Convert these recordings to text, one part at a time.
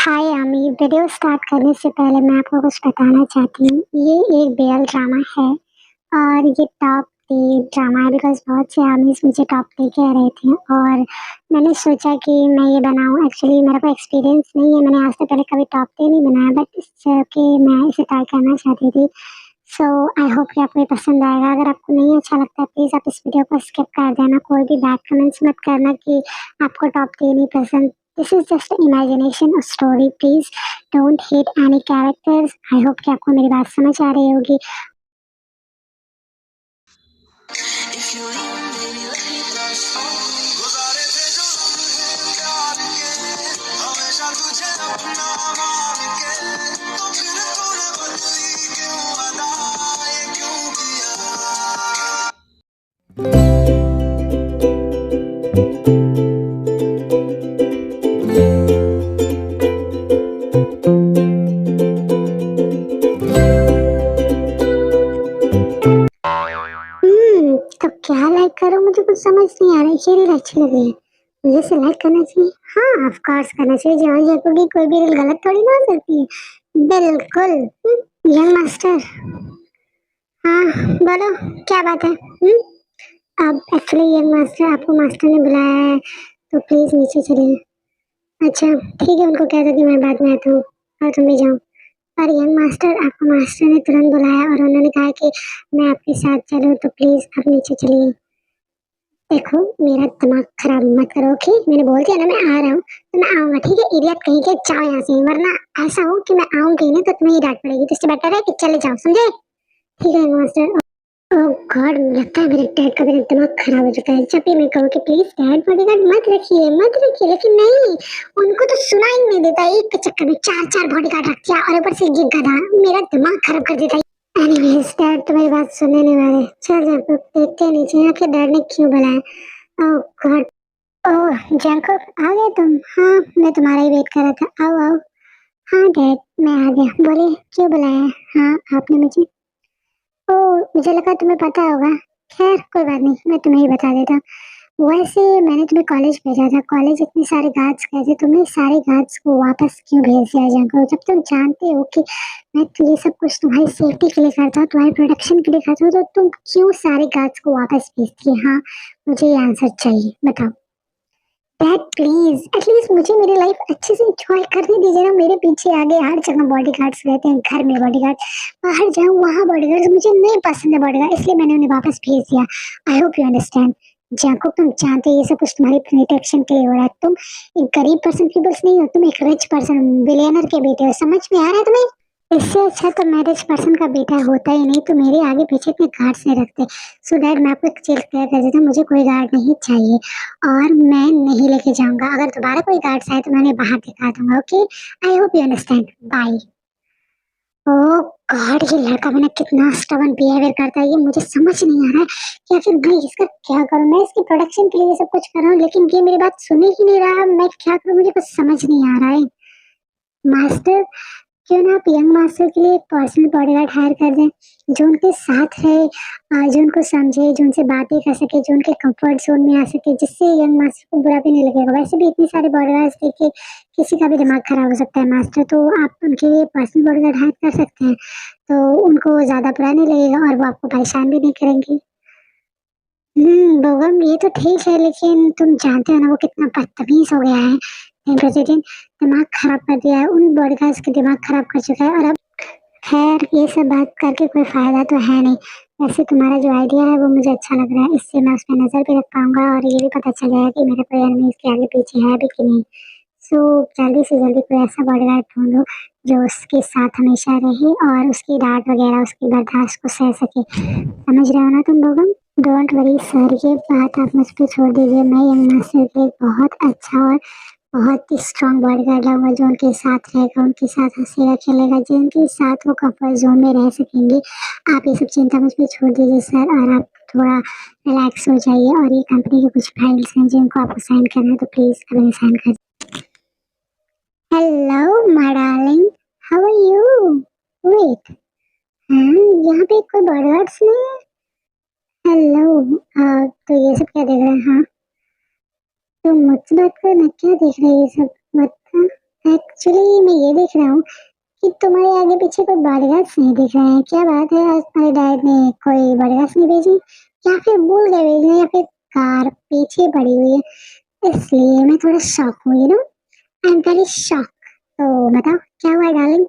हाय आमी, video start करने से पहले मैं आपको कुछ बताना चाहती हूँ। ये एक बेयल ड्रामा है और ये टॉप टे ड्रामा है बिकॉज़ बहुत से आमीज़ मुझे टॉप टे कह रहे थे और मैंने सोचा कि मैं ये बनाऊँ। एक्चुअली मेरा कोई एक्सपीरियंस नहीं है, मैंने आज तक पहले कभी टॉप टे नहीं बनाया बट कि मैं इसे ट्राई करना चाहती थी। सो आई होप कि आपको ये पसंद आएगा। अगर आपको नहीं अच्छा लगता है प्लीज़ आप इस वीडियो को स्किप कर देना। कोई भी बैड कमेंट्स मत करना कि आपको टॉप टे नहीं पसंद। This is just imagination of story, please don't hate any characters. I hope कि आपको मेरी बात समझ आ रही होगी। If you leave, baby, let me touch home. गुज़ारे थे जो लम्हे प्यार के, हमेशा तुझे अपना मान के, तो फिर तूने बदली क्यों अदा, ये क्यों किया? तो क्या लाइक करो, मुझे कुछ समझ नहीं आ रहा है। ये रील अच्छी लगी है, मुझे इसे लाइक करना चाहिए। हाँ ऑफ कोर्स करना चाहिए। जहाँ जयपुर की कोई भी रील गलत थोड़ी ना हो सकती है। बिल्कुल। यंग मास्टर, हाँ बोलो क्या बात है। अब एक्चुअली यंग मास्टर, आपको मास्टर ने बुलाया है तो प्लीज नीचे चलिए। अच्छा ठीक है, उनको कह दो कि मैं बाद में आता हूँ और तुम भी जाओ। पर यंग मास्टर, आपको मास्टर ने तुरंत बुलाया और उन्होंने कहा कि मैं आपके साथ चलूँ तो प्लीज आप नीचे चलिए। देखो मेरा दिमाग खराब मत करो, ओके? मैंने बोल दिया ना मैं आ रहा हूँ तो मैं आऊंगा, ठीक है? इडियट कहीं के, जाओ यहाँ से, वरना ऐसा हो कि मैं आऊंगी ना तो तुम्हें ही डांट पड़ेगी। तो इससे बेटर है कि चले जाओ, समझे? ठीक है यंग मास्टर। ओह गॉड, लगता है मेरे डैड का मेरा दिमाग खराब हो चुका है। जब भी मैं कहूँ कि प्लीज डैड बॉडीगार्ड मत रखिए, लेकिन नहीं, उनको तो सुना ही नहीं देता। एक के चक्कर में चार चार बॉडीगार्ड रख दिया और ऊपर से ये गधा मेरा दिमाग खराब कर देता है। एनीवेज डैड तो मेरी बात सुनने नहीं वाले। चल जैकब देखते हैं नीचे आके डैड ने क्यों बुलाया। ओह गॉड। ओह जैकब आ गए तुम? हाँ मैं तुम्हारा ही वेट कर रहा था, आओ आओ। हाँ डैड मैं आ गया, बोले क्यों बुलाया है? हाँ आपने मुझे, ओह मुझे लगा तुम्हें पता होगा। खैर कोई बात नहीं, मैं तुम्हें ही बता देता हूँ। वैसे मैंने तुम्हें कॉलेज भेजा था, कॉलेज इतने सारे गार्ड्स गए थे, तुमने सारे गार्ड्स को वापस क्यों भेज दिया जंको? जब तुम जानते हो कि मैं तो ये सब कुछ तुम्हारी सेफ्टी के लिए करता हूँ, तुम्हारी प्रोटेक्शन के लिए करता हूँ, तो तुम क्यों सारे गार्ड्स को वापस भेजती है? हाँ मुझे ये आंसर चाहिए, बताओ। डैड प्लीज एटलीस्ट मुझे मेरी लाइफ अच्छे से एंजॉय करने दीजिए ना। मेरे पीछे आगे हर जगह बॉडीगार्ड्स रहते हैं, घर में बॉडीगार्ड, बाहर जाऊँ वहाँ बॉडीगार्ड्स, मुझे नहीं पसंद है बॉडीगार्ड, इसलिए मैंने उन्हें वापस भेज दिया। आई होप यू अंडरस्टैंड। जैकब तुम जानते हो ये सब कुछ तुम्हारी प्रोटेक्शन के लिए हो रहा है। तुम एक गरीब पर्सन की बस नहीं हो, तुम एक रिच पर्सन बिलियनर के बेटे हो, समझ में आ रहा है तुम्हें? इससे अच्छा तो मैं रिच पर्सन का बेटा होता ही नहीं, तो मेरे आगे पीछे इतने गार्ड्स नहीं रखते। सो डैड मैं आपको एक चीज क्लियर कर देता हूँ, मुझे कोई गार्ड नहीं चाहिए और मैं नहीं लेके जाऊंगा। अगर दोबारा कोई गार्ड्स आए तो मैं उन्हें बाहर दिखा दूंगा, okay? I hope you understand, bye. Oh god, ये लड़का मैंने कितना स्टबर्न बिहेवियर करता है, ये मुझे समझ नहीं आ रहा है कि आखिर मैं इसका क्या करूं। मैं इसकी प्रोटेक्शन के लिए ये सब कुछ कर रहा हूँ लेकिन ये मेरी बात सुन ही नहीं रहा। मैं क्या करूं, मुझे कुछ समझ नहीं आ रहा है। मास्टर, क्यों ना आप यंग मास्टर के लिए एक पर्सनल बॉडीगार्ड हायर कर दें, जो उनके साथ रहे, जो उनको समझे, जो उनसे बातें कर सके, जो उनके कंफर्ट जोन में आ सके, जिससे यंग मास्टर को बुरा भी नहीं लगेगा। वैसे भी इतने सारे बॉडीगार्ड्स देख के किसी का भी दिमाग खराब हो सकता है मास्टर, तो आप उनके लिए पर्सनल बॉडीगार्ड हायर कर सकते हैं, तो उनको ज्यादा बुरा नहीं लगेगा और वो आपको परेशान भी नहीं करेंगे। बोगम ये तो ठीक है, लेकिन तुम जानते हो ना वो कितना बदतमीज हो गया है दिन प्रतिदिन, दिमाग खराब कर दिया है, उन बॉडीगार्ड्स के दिमाग खराब कर चुका है। और अब खैर ये सब बात करके कोई फायदा तो है नहीं। वैसे तुम्हारा जो आइडिया है वो मुझे अच्छा लग रहा है, इससे मैं उस पर नजर भी रख पाऊंगा और ये भी पता चल जाएगा कि मेरा कोई एनिमी इसके आगे पीछे है भी कि नहीं। सो जल्दी से जल्दी कोई ऐसा बॉडीगार्ड ढूंढो जो उसके साथ हमेशा रहे और उसकी डांट वगैरह उसकी बर्दाश्त को सह सके। समझ रहे हो ना तुम लोग? डोंट वरी सर, ये बात आप मुझ पे छोड़ दीजिए। मैं यंग मास्टर के लिए बहुत अच्छा और बहुत ही स्ट्रांग बॉडीगार्ड लाऊंगा जो उनके साथ रहेगा, उनके साथ हंसेगा खेलेगा, जिनके साथ वो कंफर्ट जोन में रह सकेंगे। आप ये सब चिंता मुझ पे छोड़ दीजिए सर, और आप थोड़ा रिलैक्स हो जाइए। और ये कंपनी के कुछ फाइल्स हैं जिनको आपको साइन करना है, तो प्लीज अभी साइन कर। Hello my darling, how are you? Wait, हाँ यहाँ पे कोई बॉडीगार्ड्स नहीं है। हेलो, तो ये सब क्या देख रहे हैं? हाँ तो मुझसे बात करना, क्या देख रहे हैं ये सब? मतलब एक्चुअली देख रहा हूँ कि तुम्हारे आगे पीछे कोई बॉडीगार्ड्स नहीं दिख रहे हैं। क्या बात है, आज तुम्हारे डैड ने कोई बॉडीगार्ड्स नहीं भेजी या फिर भूल गए भेजने, या फिर कार पीछे पड़ी हुई है, इसलिए मैं थोड़ा शॉक हूँ, you know, I am very shock. तो बताओ क्या हुआ डार्लिंग?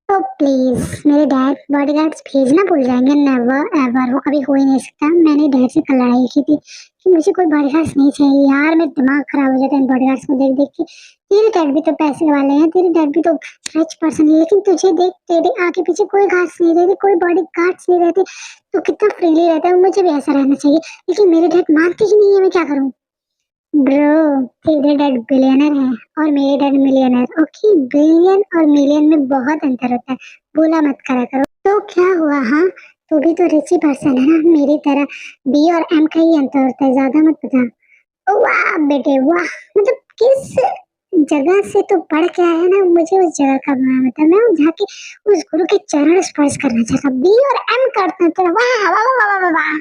तो प्लीज मेरे डैड बॉडीगार्ड्स भेजना भूल जाएंगे? नेवर एवर, वो कभी हो ही नहीं सकता। मैंने डैड से कल लड़ाई की थी कि मुझे कोई बॉडीगार्ड्स नहीं चाहिए यार, मेरा दिमाग खराब हो जाता है इन बॉडीगार्ड्स को देख देख के। तेरे डैड भी तो पैसे वाले हैं, तेरे डैड भी तो रिच पर्सन है, लेकिन तुझे देख तेरे आगे पीछे कोई घास नहीं रहती, कोई बॉडीगार्ड्स नहीं रहते, तो कितना फ्रीली रहता है। मुझे भी ऐसा रहना चाहिए, लेकिन मेरे डैड मानते ही नहीं है, मैं क्या करूँ? ब्रो, तेरे डैड बिलियनर है और मेरे डैड मिलियनर, ओके? बिलियन और मिलियन में बहुत अंतर होता है, बोला मत करा करो। तो क्या हुआ? हाँ, तू भी तो रिच ही पर्सन है ना मेरी तरह। बी और एम का ही अंतर होता है, ज्यादा मत बता। ओ वाह बेटे वाह, मतलब किस जगह से तो पढ़ के आया है ना, मुझे उस जगह का नाम बता, मैं जाके उस गुरु के चरण स्पर्श करना चाहता। बी और एम करते हैं तेरा, वाह वाह वाह वाह वाह।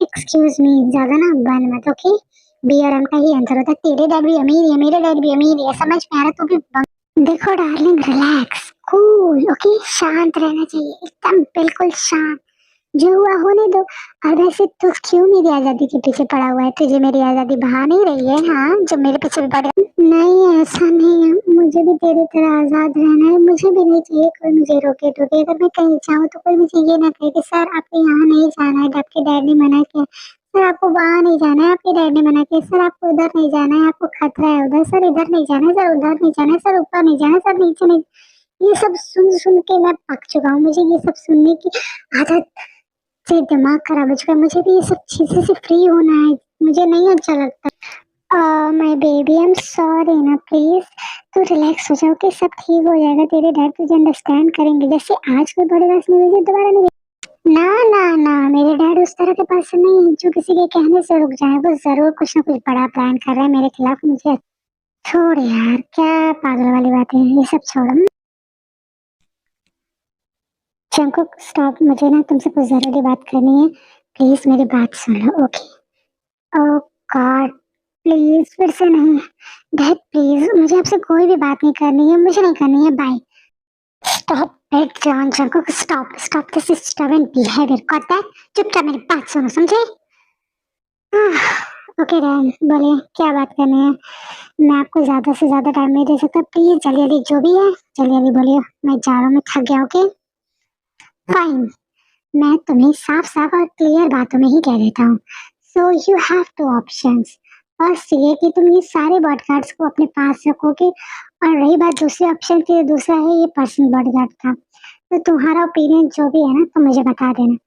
एक्सक्यूज मी, ज्यादा ना बन मत, ओके? बी और एम का ही आंसर होता है। तेरे डैड भी अमीर है, मेरे डैड भी अमीर है, समझ में आ रहा? तू भी देखो डार्लिंग, रिलैक्स, कूल, ओके? शांत रहना चाहिए, एकदम बिल्कुल शांत। जो हुआ होने दो। और वैसे तू क्यों मेरी आजादी के पीछे पड़ा हुआ है? तुझे मेरी आजादी भा नहीं रही है? हाँ, जो मेरे पीछे भी पड़े। नहीं, ऐसा नहीं है, मुझे भी तेरी तरह आजाद रहना है। मुझे भी नहीं चाहिए कोई मुझे रोके टोके। अगर मैं कहीं जाऊँ तो कोई मुझे ये ना कहे कि सर आपको यहाँ नहीं जाना है, आपके डैड ने मना किया। सर आपको वहाँ नहीं जाना है, आपके डैड ने मना किया। सर आपको उधर नहीं जाना है, आपको खतरा है उधर। सर इधर नहीं जाना है, सर उधर नहीं जाना है, सर ऊपर नहीं जाना है, सर नीचे नहीं। ये सब सुन सुन के मैं पक चुका हूँ, मुझे ये सब सुनने की आदत से दिमाग खराब हो चुका है। मुझे भी ये सब चीजें से फ्री होना है, मुझे नहीं अच्छा लगता। My baby, I am sorry ना, प्लीज तू रिलैक्स हो जाओ कि सब ठीक हो जाएगा। तेरे डैड तुझे अंडरस्टैंड करेंगे। जैसे आज कोई बड़े बात नहीं हुई, दोबारा नहीं। ना ना ना, मेरे डैड उस तरह के पर्सन नहीं है जो किसी के कहने से रुक जाए। वो जरूर कुछ ना कुछ बड़ा प्लान कर रहा है मेरे खिलाफ। मुझे छोड़ यार, क्या पागल वाली बातें हैं, ये सब छोड़। चंको स्टॉप, मुझे ना तुमसे कुछ जरूरी बात करनी है, प्लीज मेरी बात सुन लो, ओके? ओह गॉड, प्लीज फिर से नहीं। डैड प्लीज, मुझे आपसे कोई भी बात नहीं करनी है, मुझे नहीं करनी है, bye. Stop it John, Jungkook stop, stop this stubborn behaviour, got that? चुपचाप मेरी बात सुनो, समझे? ओके डैड, बोलिए क्या बात करनी है। मैं आपको ज्यादा से ज्यादा टाइम नहीं दे सकता, प्लीज जल्दी जल्दी जो भी है जल्दी जल्दी बोलिए। मैं जा रहा हूँ, मैं थक गया, ओके? फाइन, मैं तुम्हें साफ साफ और क्लियर बातों में ही कह देता हूँ। So you have two options. First ये कि तुम ये सारे बॉडीगार्ड्स को अपने पास रखोगे, और रही बात दूसरे ऑप्शन की, तो दूसरा है ये पर्सनल बॉडीगार्ड का। तो तुम्हारा ओपिनियन जो भी है ना, तो मुझे बता देना।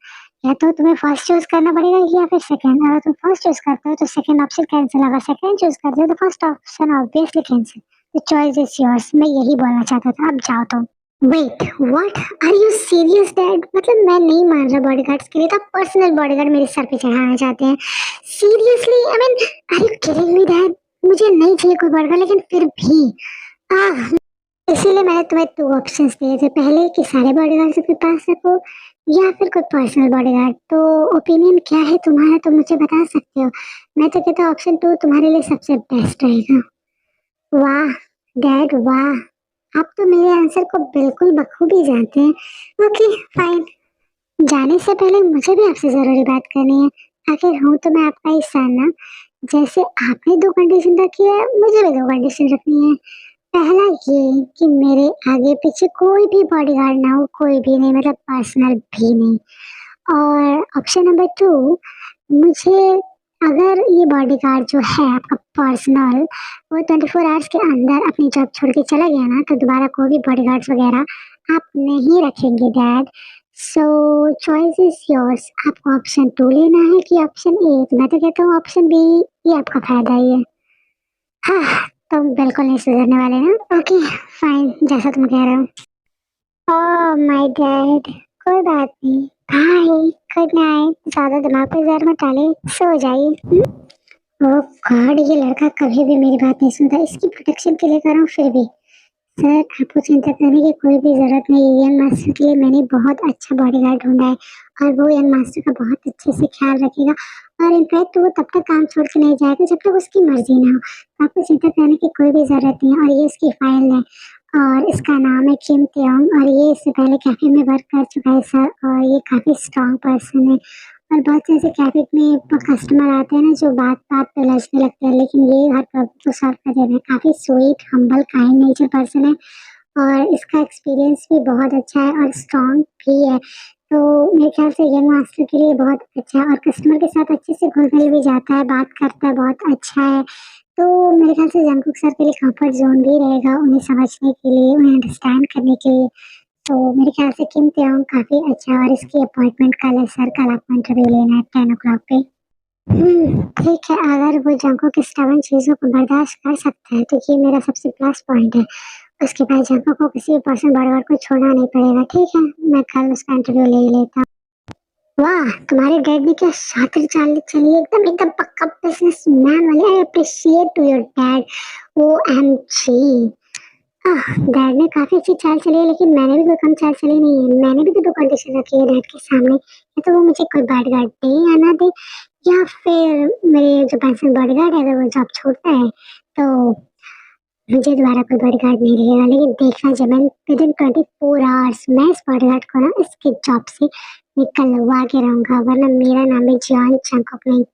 या तो तुम्हें फर्स्ट चूज करना पड़ेगा या फिर सेकंड। अगर तुम फर्स्ट चूज करते हो तो सेकंड ऑप्शन कैंसिल, अगर सेकंड चूज करते हो तो first option obviously cancel. The choice is yours. मैं यही बोलना चाहता था, अब जाओ तुम। Wait, what are you serious dad? मतलब मैं नहीं मान रहा बॉडीगार्ड्स के लिए, तो पर्सनल बॉडीगार्ड मेरे सर पे चढ़ाना चाहते हैं? Seriously, I mean, are you kidding me dad? मुझे नहीं चाहिए कोई बॉडीगार्ड, लेकिन फिर भी आह, इसीलिए मैंने तुम्हें दो ऑप्शंस दिए थे, पहले कि सारे बॉडीगार्ड्स अपने पास रखो या फिर कोई पर्सनल बॉडीगार्ड। तो ओपिनियन क्या है तुम्हारा, तो मुझे बता सकते हो। मैं तो कहता हूँ ऑप्शन 2 तुम्हारे लिए सबसे बेस्ट रहेगा। वाह डैड वाह, आप तो मेरे आंसर को बिल्कुल बखूबी जानते हैं। ओके फाइन, जाने से पहले मुझे भी आपसे जरूरी बात करनी है। आखिर हूँ तो मैं आपका ही सन ना। जैसे आपने दो कंडीशन रखी है, मुझे भी दो कंडीशन रखनी है। पहला ये कि मेरे आगे पीछे कोई भी बॉडीगार्ड ना हो, कोई भी नहीं, मतलब पर्सनल भी नहीं। और ऑप्शन नंबर 2, मुझे, अगर ये बॉडीगार्ड जो है आपका पर्सनल, वो 24 आवर्स के अंदर अपनी जॉब छोड़ के चला गया ना, तो दोबारा कोई भी बॉडीगार्ड्स वगैरह आप नहीं रखेंगे dad. So choice is yours. आपको ऑप्शन 2 लेना है कि ऑप्शन ए? तो मैं तो कहता हूँ ऑप्शन बी, ये आपका फायदा ही है। हाँ, तुम बिल्कुल नहीं सुधरने वाले ना। ओके फाइन, जैसा तुम कह रहे हो। ओह माय गॉड, कोई बात नहीं, बाय, गुड नाइट। ज्यादा दिमाग पे जोर मत डालिए, सो जाइए। ओह गॉड, ये लड़का कभी भी मेरी बात नहीं सुनता, इसकी प्रोटेक्शन के लिए कर रहा हूँ फिर भी। सर आपको चिंता करने की कोई भी जरूरत नहीं है, यंग मास्टर के लिए मैंने बहुत अच्छा बॉडीगार्ड ढूंढा है, और वो यंग मास्टर का बहुत अच्छे से ख्याल रखेगा। और इनफैक्ट वो तब तक काम छोड़ के नहीं जाएगा जब तक उसकी मर्जी ना हो। आपको चिंता करने की कोई भी ज़रूरत नहीं है। और ये इसकी फाइल है और इसका नाम है किम तेयोंग और ये इससे पहले कैफ़े में वर्क कर चुका है सर और ये काफ़ी स्ट्रॉन्ग पर्सन है। और बहुत से ऐसे कैफ़े में कस्टमर आते हैं ना जो बात-बात पे लड़ने लगते हैं, लेकिन ये हर प्रॉब्लम को सॉल्व कर देता है। काफ़ी sweet, humble, kind nature person है और इसका एक्सपीरियंस भी बहुत अच्छा है और स्ट्रॉन्ग भी है। तो मेरे ख्याल से यंग मास्टर के लिए बहुत अच्छा है और कस्टमर के साथ अच्छे से घुल-मिल भी जाता है, बात करता है, बहुत अच्छा है। तो मेरे ख्याल से जंगकुक सर के लिए कम्फर्ट ज़ोन भी रहेगा उन्हें समझने के लिए, उन्हें अंडरस्टैंड करने के लिए। तो मेरे ख्याल से किम तेयोंग काफ़ी अच्छा है और इसकी अपॉइंटमेंट कल है सर, कल आपको इंटरव्यू लेना है 10 ओ क्लॉक पे। ठीक है, अगर वो जंगकुक स्टबर्न चीज़ों को बर्दाश्त कर सकता है, तो ये मेरा सबसे प्लस पॉइंट है। उसके बाद जंगकुक को किसी भी पर्सन बॉडीगार्ड को छोड़ना नहीं पड़ेगा, ठीक है? मैं कल उसका इंटरव्यू ले ही लेता हूँ। वाह! तुम्हारे डैड ने क्या शातिर चाल चली है, एकदम एकदम पक्का बिज़नेसमैन वाले। I appreciate to your dad, OMG. Dad ने काफ़ी अच्छी चाल चली है, लेकिन मैंने भी कोई कम चाल चली नहीं है। मैंने भी तो 2 कंडीशन रखी है डैड के सामने, या तो वो मुझे कोई बॉडीगार्ड दे या ना दे, या फिर मेरे जो पर्सनल बॉडीगार्ड है अगर वो जॉब छोड़ता है, तो मुझे दोबारा कोई बॉडीगार्ड नहीं रहेगा। लेकिन देखना जब मैं विदिन 24 आवर्स मैं इस बॉडीगार्ड को ना इसकी जॉब से निकलवा के रहूँगा, वरना मेरा नाम है जॉन चंगकुक नहीं।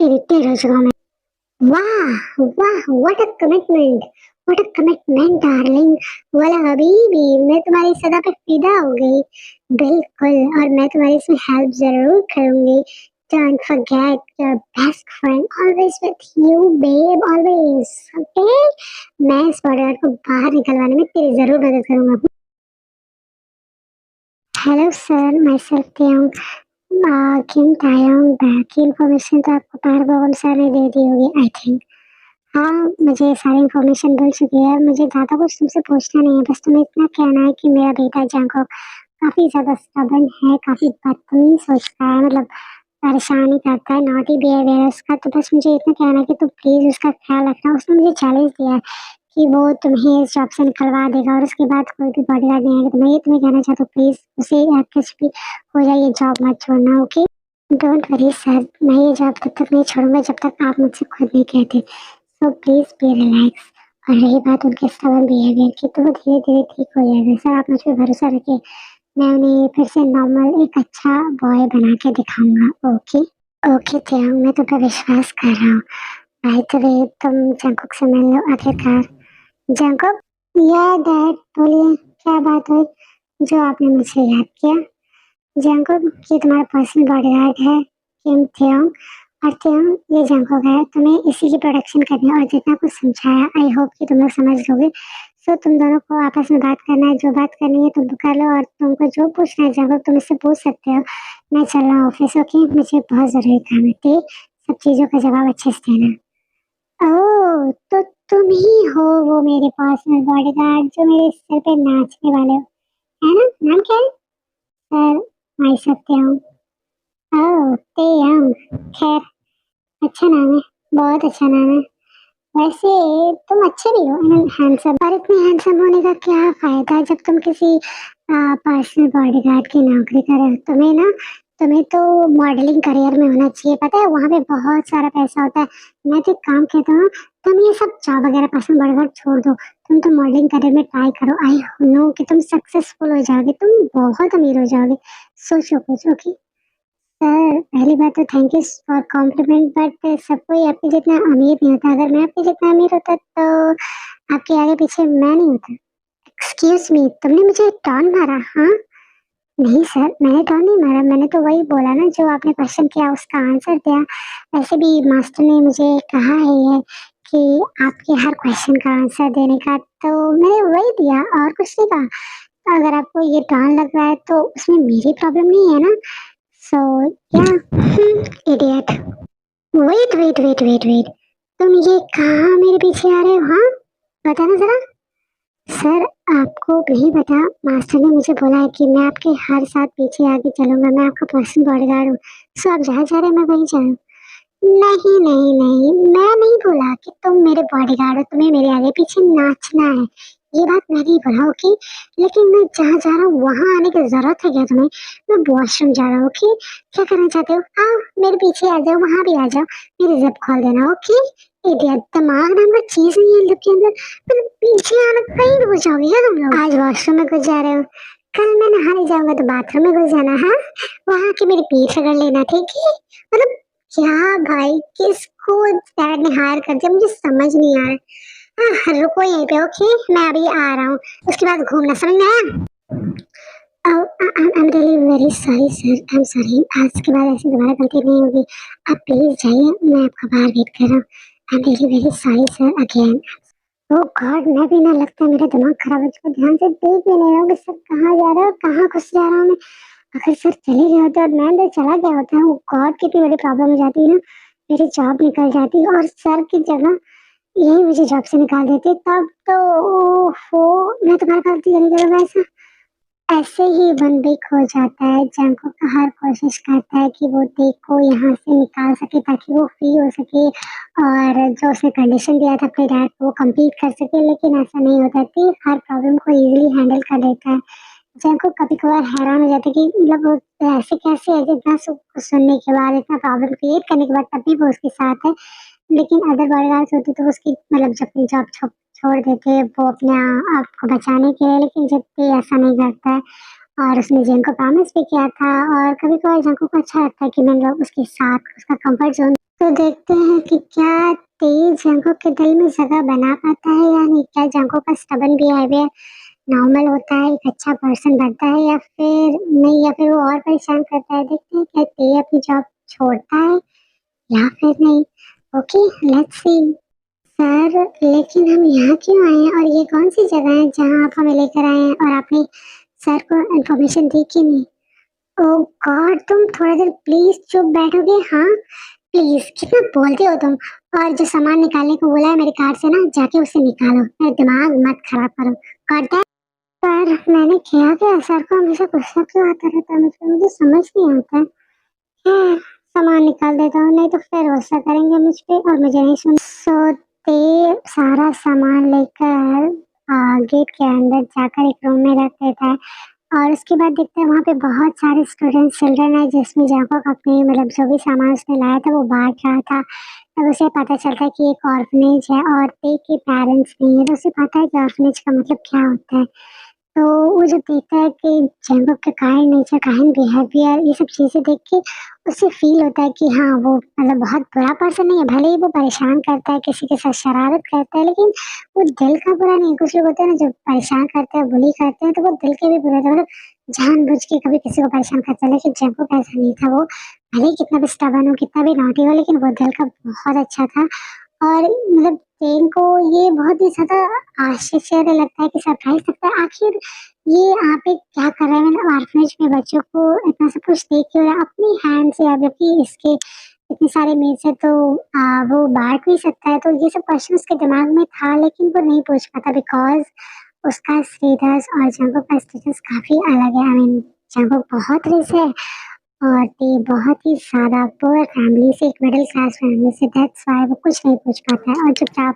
इरिटेट हो चुका हूँ मैं। वाह! वाह! What a commitment! What a commitment darling! वाला हबीबी, मैं तुम्हारी सदा पे फ़िदा हो गई। बिल्कुल, और मैं तुम्हारी इसमें हेल्प ज़रूर करूँगी। Don't forget your best friend always with you babe always, okay? मैं इस बॉडीगार्ड को बाहर निकलवाने में तेरी ज़रूर मदद करूँगा। Hello sir, myself Taeyong. Kim Taeyong की इन्फॉर्मेशन तो आपको पार्वोन सर ने दे दी होगी आई थिंक। हाँ, मुझे सारी इन्फॉर्मेशन मिल चुकी है, मुझे ज़्यादा कुछ तुमसे पूछना नहीं है, बस तुम्हें इतना कहना है कि मेरा बेटा जंगकुक काफ़ी ज़्यादा स्टबर्न है, काफ़ी बदतमीज़ हो चुका है, मतलब परेशान ही करता है, नॉटी बिहेवियर है उसका। तो बस मुझे इतना कहना है कि तुम प्लीज़ उसका ख़्याल रखना। उसने मुझे चैलेंज दिया है कि वो तुम्हें इस जॉब से निकलवा देगा और उसके बाद कोई भी बॉडीगार्ड नहीं आएगा। तो मैं ये तुम्हें कहना चाहता हूँ, प्लीज़ उसे कुछ भी हो जाए ये जॉब मत छोड़ना, ओके? डोंट वरी सर, मैं ये जॉब तब तक नहीं छोड़ूँगा जब तक आप मुझसे खुद नहीं कहते। So please be relax. और रही बात उनके स्टबर्न बिहेवियर की, तो वो धीरे-धीरे ठीक हो जाएगा। सर आप मुझ पे भरोसा रखिए, मैं उन्हें फिर से नॉर्मल एक अच्छा बॉय बना के दिखाऊँगा, ओके? ओके तेयंग, मैं तुम पे विश्वास कर रहा हूँ। बाय द वे तुम जंगकुक से मिल लो आखिरकार। जंगकुक? या डैड बोलिए, क्या बात हुई जो आपने मुझे याद किया? जंगकुक ये तुम्हारा पर्सनल बॉडीगार्ड है किम तेयंग, और तेयंग ये जंगकुक है। तुम्हें इसी की प्रोटेक्शन करनी है और जितना कुछ समझाया आई होप कि तुम लोग समझ लोगे। सो तुम दोनों को आपस में बात करना है, जो बात करनी है तुम कर लो और तुमको जो पूछना है जंगकुक तुम इससे पूछ सकते हो। मैं चल रहा हूँ ऑफिस, ओके? मुझे बहुत ज़रूरी काम है, ठीक? सब चीज़ों का जवाब अच्छे से देना। ओह! तो तुम ही हो वो मेरे पर्सनल बॉडीगार्ड जो मेरे सिर पे नाचने वाले हो, है ना? नाम क्या है? सर, माय सत्यम। ओह! तेयंग, खैर अच्छा नाम है, बहुत अच्छा नाम है। वैसे तुम अच्छे भी हो, आई मीन हैंडसम। और इतने हैंडसम होने का क्या फ़ायदा जब तुम किसी पर्सनल बॉडीगार्ड की नौकरी कर रहे हो। तुम्हें तो मॉडलिंग करियर में होना चाहिए, पता है वहाँ पे बहुत सारा पैसा होता है। मैं तो एक काम कहता हूँ, तुम ये सब जॉब वगैरह पर्सनल बॉडीगार्ड छोड़ दो, तुम तो मॉडलिंग करियर में ट्राई करो। आई नो कि तुम सक्सेसफुल हो जाओगे, तुम बहुत अमीर हो जाओगे। सोचो कुछ, ओके? सर, पहली बात तो thank you for compliment, but सब कोई आपके जितना अमीर नहीं होता। अगर मैं आपके जितना अमीर होता तो आपके आगे पीछे मैं नहीं होता। एक्सक्यूज़ मी, तुमने मुझे टॉन्ट मारा, हाँ? नहीं सर, मैंने टॉन्ट नहीं मारा, मैंने तो वही बोला ना जो आपने क्वेश्चन किया उसका आंसर दिया। वैसे भी मास्टर ने मुझे कहा है ये कि आपके हर क्वेश्चन का आंसर देने का, तो मैंने वही दिया और कुछ नहीं कहा। तो अगर आपको ये टॉन्ट लग रहा है तो उसमें मेरी प्रॉब्लम नहीं है ना? सो या इडियट। वेट, तुम ये कहाँ मेरे पीछे आ रहे हो, हाँ? बताना जरा। सर आपको नहीं पता, मास्टर ने मुझे बोला है कि मैं आपके हर साथ पीछे आगे चलूंगा, मैं आपका पर्सनल बॉडीगार्ड हूँ। सो आप जहाँ जा रहे हैं मैं वहीं जा रहा हूँ। नहीं, मैं नहीं बोला कि तुम मेरे बॉडीगार्ड हो, तुम्हें मेरे आगे पीछे नाचना है। ये बात मैं नहीं बोला, ओके? लेकिन मैं जहाँ जा रहा हूँ वहाँ आने की ज़रूरत है क्या तुम्हें? मैं वॉशरूम जा रहा हूँ, ओके? क्या करना चाहते हो? आओ मेरे पीछे आ जाओ, वहाँ भी आ जाओ, मेरी ज़िप खोल देना, ओके? इडियट, दिमाग नाम का चीज़ नहीं है इन लोग के अंदर। मतलब पीछे आना कहीं भी घुस जाओगे क्या तुम लोग? आज वॉशरूम में घुस जा रहे हो, कल मैं नहाने जाऊँगा तो बाथरूम में घुस जाना, हाँ? वहाँ आके मेरी पीठ रगड़ लेना, ठीक है? मतलब क्या भाई, किसको डैड ने हायर कर दिया मुझे समझ नहीं आ रहा है। हाँ, रुको यहीं पे, ओके? मैं अभी आ रहा हूँ, उसके बाद घूमना, समझ में आया? I am really very sorry sir, I am sorry. आज के बाद ऐसी दोबारा गलती नहीं होगी। आप प्लीज़ जाइए, मैं आपका बाहर वेट कर रहा हूँ। I am really very sorry sir again. Oh God! मैं भी ना, लगता है मेरा दिमाग खराब हो चुका है, ध्यान से देख भी नहीं रहा हूँ कि सर कहाँ जा रहा है और कहाँ घुस जा रहा हूँ मैं। अगर सर चले गए होते और मैं अंदर चला गया होता, ओह गॉड! कितनी बड़ी प्रॉब्लम हो जाती ना, मेरी जॉब निकल जाती और सर की जगह यही मुझे जॉब से निकाल देते, तब तो ओहो! मैं तुम्हारी गलती नहीं करूँगा ऐसा। ऐसे ही वन वीक हो जाता है, जंगकुक हर कोशिश करता है कि वो टेक को यहाँ से निकाल सके ताकि वो फ्री हो सके और जो उसने कंडीशन दिया था अपने डैड को वो कंप्लीट कर सके, लेकिन ऐसा नहीं होता। टेक हर प्रॉब्लम को इजीली हैंडल कर लेता है। जंगकुक कभी-कभार हैरान हो जाता है कि मतलब वो ऐसे कैसे है, इतना सब कुछ सुनने के बाद, इतना प्रॉब्लम क्रिएट करने के बाद तब भी वो उसके साथ है। लेकिन अदर बॉडीगार्ड्स होते तो उसकी मतलब जब अपनी जॉब छोड़ देते वो अपने आप को बचाने के लिए, लेकिन जित्ती ऐसा नहीं करता है। और उसने जिन को प्रॉमिस भी किया था और कभी-कभार जिनको को अच्छा लगता है कि मैं लोग उसके साथ उसका कंफर्ट ज़ोन, तो देखते हैं कि क्या तेज जिनको के दिल में जगह बना पाता है या नहीं? क्या जिनको का स्टबर्न बिहेवियर नॉर्मल होता है, एक अच्छा पर्सन बनता है या फिर नहीं, या फिर वो और परेशान करता है? देखते हैं क्या ते अपनी जॉब छोड़ता है या फिर नहीं। Okay, let's see. सर, लेकिन हम यहाँ क्यों आए हैं और ये कौन-सी जगह है जहाँ आप हमें लेकर आए हैं और आपने सर को इन्फॉर्मेशन दी कि नहीं? ओह गॉड! तुम थोड़ा देर प्लीज़ चुप बैठोगे? हाँ, प्लीज़, कितना बोलते हो तुम? और जो सामान निकालने को बोला है मेरे कार से ना, जाके उसे निकालो। मेरा दिमाग मत खराब करो। Got that? पर मैंने किया क्या? सर को हमेशा गुस्सा क्यों आता रहता है मुझ पे? मुझे समझ नहीं आता है। हाँ, सामान निकाल देता हूँ, नहीं तो फिर गुस्सा करेंगे मुझ पे और मुझे नहीं सोते। सारा सामान लेकर गेट के अंदर जाकर एक रूम में रख देता है और उसके बाद देखते हैं वहाँ पे बहुत सारे स्टूडेंट्स चिल्ड्रन है, जिसमें जाकोब अपने मतलब जो भी सामान उसने लाया था वो बाँट रहा था। तब उसे पता चलता है कि एक ऑर्फनेज है और ते के पेरेंट्स नहीं है, तो उसे पता है कि ऑर्फनेज का मतलब क्या होता है। तो वो जब देखता है कि जंगल का काइंड नेचर, काइंड बिहेवियर, ये सब चीज़ें देख के उसे फ़ील होता है कि हाँ, वो मतलब बहुत बुरा पर्सन नहीं है, भले ही वो परेशान करता है, किसी के साथ शरारत करता है, लेकिन वो दिल का बुरा नहीं है। कुछ लोग होते हैं ना, जब परेशान करते हैं, बुली करते हैं, तो वो दिल के भी बुरे होते हैं, मतलब जानबूझ के कभी किसी को परेशान करता है, लेकिन जंगल ऐसा नहीं था। वो भले ही कितना भी स्टबर्न हो, कितना भी नॉटी हो, लेकिन वो दिल का बहुत अच्छा था। और मतलब टेन को ये बहुत ही ज़्यादा आश्चर्य लगता है कि सरप्राइज़ लगता है, आखिर ये आप एक क्या कर रहे हैं, मतलब ऑर्फनेज में बच्चों को इतना सब कुछ दे क्यों रहा है अपनी हैंड से, जबकि इसके इतने सारे मेड्स है तो वो बाँट भी सकता है। तो ये सब क्वेश्चन उसके दिमाग में था, लेकिन वो नहीं पूछ पाता बिकॉज़ उसका स्टेटस और जंगल का स्टेटस काफ़ी अलग है। आई मीन जंगल बहुत रिच है और ये बहुत ही ज़्यादा पुअर फैमिली से, एक मिडिल क्लास फैमिली से, दैट्स व्हाई वो कुछ नहीं पूछ पाता है और चुपचाप।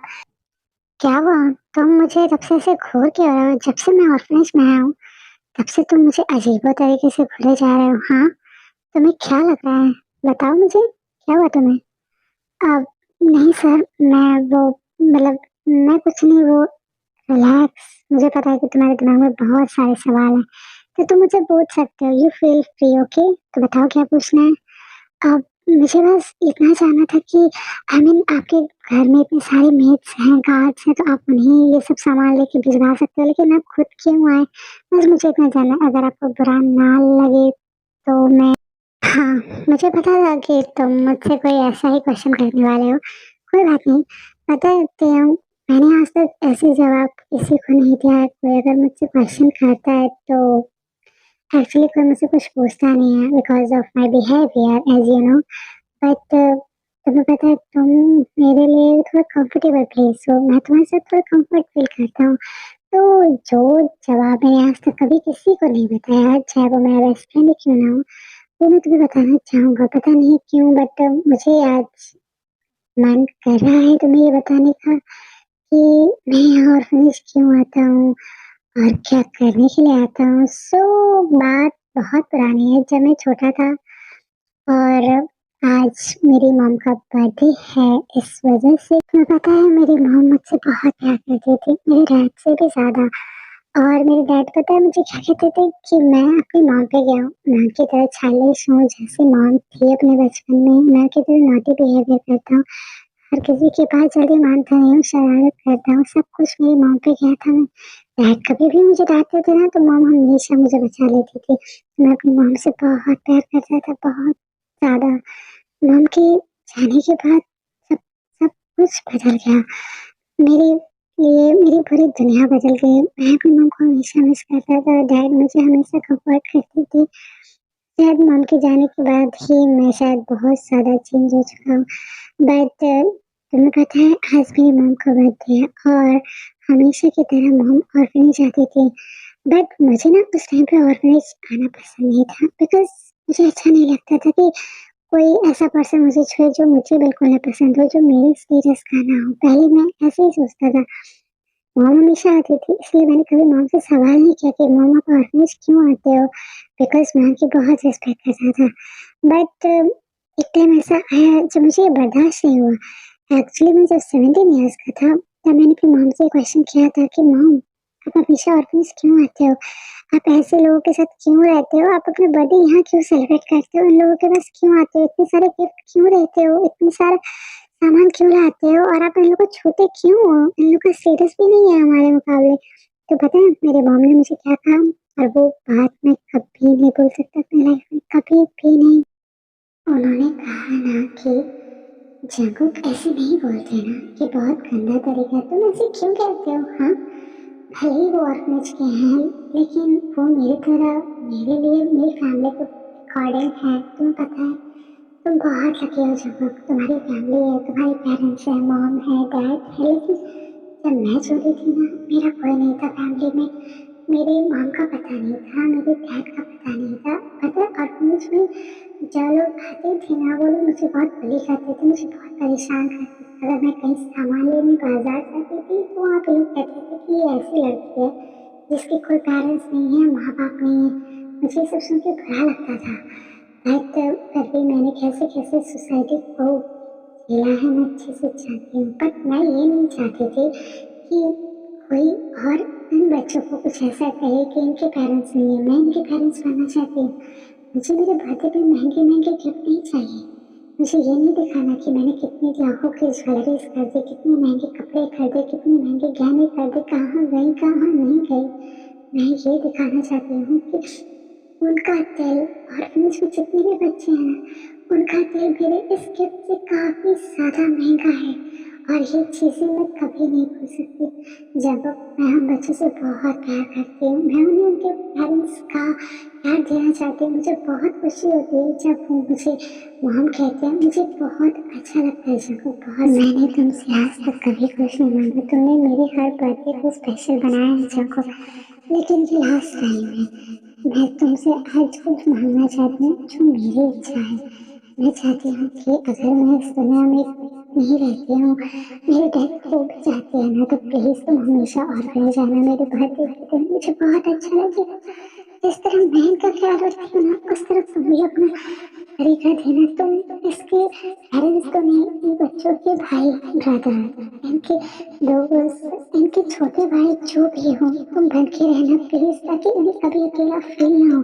क्या हुआ? तुम मुझे तब से ऐसे घूर क्यों रहे हो? जब से मैं ऑर्फनेज में आया हूँ, तब से तुम मुझे अजीबो तरीके से घूरे जा रहे हो, हाँ? तुम्हें क्या लग रहा है? बताओ मुझे, क्या हुआ तुम्हें? अब नहीं सर, मैं वो मतलब मैं कुछ नहीं, वो रिलैक्स। मुझे पता है कि तुम्हारे दिमाग में बहुत सारे सवाल हैं, तो तुम मुझे पूछ सकते हो, यू फील फ्री, ओके? तो बताओ क्या पूछना है? अब मुझे बस इतना जानना था कि आई मीन आपके घर में इतने सारे मेड्स हैं, गार्ड्स हैं, तो आप उन्हें ये सब सामान लेके भिजवा सकते हो, लेकिन आप खुद क्यों आए? बस मुझे इतना जानना है, अगर आपको बुरा ना लगे तो मैं। हाँ, मुझे पता था कि तुम मुझसे कोई ऐसा ही क्वेश्चन करने वाले हो। कोई बात नहीं, पता है त्यों, मैंने आज तक ऐसे जवाब किसी को नहीं दिया है। कोई अगर मुझसे क्वेश्चन करता है तो एक्चुअली कोई मुझसे कुछ पूछता नहीं है because of my behaviour as you know. But तुम्हें पता है तुम मेरे लिए थोड़ा कंफर्टेबल प्लेस हो, मैं तुम्हारे साथ थोड़ा कंफर्ट फील करता हूँ। तो जो जवाब मैंने आज तक कभी किसी को नहीं बताया, चाहे वो मेरा बेस्ट फ्रेंड ही क्यों ना हो, वो मैं तुम्हें बताना चाहूँगा। पता नहीं क्यों बट मुझे आज मन कर रहा है तुम्हें ये बताने का कि मैं यहाँ ऑर्फनेज क्यों आता हूँ और क्या करने के लिए आता हूँ। बात बहुत पुरानी है, जब मैं छोटा था और आज मेरी मॉम का बर्थडे है, इस वजह से तुम्हें पता है मेरी मॉम मुझसे बहुत प्यार करती थी, मेरे डैड से भी ज़्यादा। और मेरे डैड पता है मुझे क्या कहते थे कि मैं अपनी मॉम पे गया हूँ, माँ की तरह चाइल्डिश हूँ, जैसे मॉम थी अपने बचपन में, मैं की तरह नॉटी बिहेवियर करता हूँ, हर किसी की बात जल्दी मानता नहीं हूँ, शरारत करता हूँ, सब कुछ मेरी मॉम पे गया था। मैं डैड कभी भी मुझे डांटते थे ना, तो मॉम हमेशा मुझे बचा लेती थी। मैं अपनी मॉम से बहुत प्यार करता था, बहुत ज़्यादा। मॉम के जाने के बाद सब सब कुछ बदल गया। मेरे लिए मेरी पूरी दुनिया बदल गई। मैं अपनी मॉम को हमेशा मिस करता था, डैड मुझे हमेशा कम्फर्ट करते थे। शायद मॉम के जाने के बाद ही मैं शायद बहुत ज़्यादा चेंज हो चुका हूँ। बट तुम्हें पता है आज मेरी मॉम का बर्थडे है और हमेशा की तरह मॉम ऑर्फनेज आती थी। बट मुझे ना उस टाइम पे ऑर्फनेज आना पसंद नहीं था, बिकॉज़ मुझे अच्छा नहीं लगता था कि कोई ऐसा पर्सन मुझे छुए जो मुझे बिल्कुल ना पसंद हो, जो मेरे स्टेटस का ना हो। पहले मैं ऐसे ही सोचता था। मॉम हमेशा आती थी, इसलिए मैंने कभी मॉम से सवाल नहीं किया कि मॉम आप ऑर्फनेज क्यों आते हो? बिकॉज़ मैं उनकी बहुत रिस्पेक्ट करता था। बट एक टाइम ऐसा आया जब मुझे ये बर्दाश्त नहीं हुआ। एक्चुअली मैं जब 17 इयर्स का था, तब मैंने अपनी मॉम से क्वेश्चन किया था कि मॉम आप हमेशा ऑर्फनेज क्यों आते हो? आप ऐसे लोगों के साथ क्यों रहते हो? आप अपना बर्थडे यहाँ क्यों सेलिब्रेट करते हो? उन लोगों के पास क्यों आते हो? इतने सारे गिफ्ट क्यों देते हो? इतने सारा सामान क्यों लाते हो? और आप इन लोगों को छूते क्यों हो? इन लोगों का स्टेटस भी नहीं है हमारे मुकाबले। तो पता है मेरे मॉम ने मुझे क्या कहा, और वो बात मैं कभी नहीं भूल सकता अपनी लाइफ में, कभी भी नहीं। उन्होंने कहा ना कि जंकुक ऐसे नहीं बोलते ना, ये बहुत गंदा तरीका है, तुम ऐसे क्यों कहते हो? हाँ, भले ही वो ऑर्फनेज के हैं, लेकिन वो मेरी तरह मेरे लिए मेरी फैमिली के अकॉर्डिंग है। तुम्हें पता है तुम बहुत लकी हो जंकुक, तुम्हारी फैमिली है, तुम्हारे पेरेंट्स है, मॉम है, डैड है। लेकिन जब मैं छोटी थी ना, मेरा कोई नहीं था फैमिली में। मेरी मॉम का पता नहीं था, मेरे डैड का पता नहीं था। पता है ऑर्फनेज में जो लोग आते थे ना, वो लोग मुझे बहुत बुली करते थे, मुझे बहुत परेशान करते थे। अगर मैं कहीं सामान लेने बाजार जाती थी, तो वहाँ पे लोग कहते थे कि ये ऐसी लड़की है जिसके कोई पेरेंट्स नहीं है, माँ बाप नहीं है। मुझे ये सब सुन के बुरा लगता था। बट फिर भी मैंने कैसे कैसे सोसाइटी को झेला है, मैं अच्छे से जानती हूँ। बट मैं ये नहीं चाहती थी कि कोई और इन बच्चों को कुछ ऐसा कहे कि इनके पेरेंट्स नहीं है। मैं इनके पेरेंट्स बनना चाहती हूँ। मुझे मेरे बर्थडे पे महंगे-महंगे गिफ्ट नहीं चाहिए। मुझे ये नहीं दिखाना कि मैंने कितनी लाखों की ज्वेलरीज़ खरीदी, कितने महँगे कपड़े खरीदे, कितने महँगे गहने खरीदे, कहाँ गई, कहाँ नहीं गई। मैं ये दिखाना चाहती हूँ कि उनका दिल, ऑर्फनेज में जितने भी बच्चे हैं ना, उनका दिल मेरे इस गिफ्ट से काफ़ी ज़्यादा महँगा है। और ये चीज़ें मैं कभी नहीं भूल सकती। जब मैं उन बच्चों से बहुत प्यार करती हूँ, मैं उन्हें उनके पेरेंट्स का प्यार देना चाहती हूँ। मुझे बहुत खुशी होती है जब वो मुझे मॉम कहते हैं, मुझे बहुत अच्छा लगता है जब वो बहुत। मैंने तुमसे आज तक कभी कुछ नहीं माँगा, तुमने मेरे हर बर्थडे को स्पेशल बनाया है जंकुक, लेकिन ये लास्ट टाइम है। मैं तुमसे आज कुछ माँगना चाहती हूँ जो मेरी इच्छा है। मैं चाहती हूँ कि अगर मैं इस दुनिया में नहीं रहती हूँ, मेरी डेथ हो भी जाती है ना, तो प्लीज़ तुम हमेशा ऑर्फनेज आना मेरे बर्थडे के दिन, मुझे बहुत अच्छा लगेगा। जिस तरह मैं इनका ख्याल रखती हूँ ना, उस तरह तुम भी अपना तरीका देना। तुम इसके पेरेंट्स तो नहीं, इन बच्चों के भाई, ब्रदर, इनके दोस्त, इनके छोटे भाई जो भी हों, तुम बन के रहना प्लीज़, ताकि उन्हें कभी अकेला फ़ील ना हो,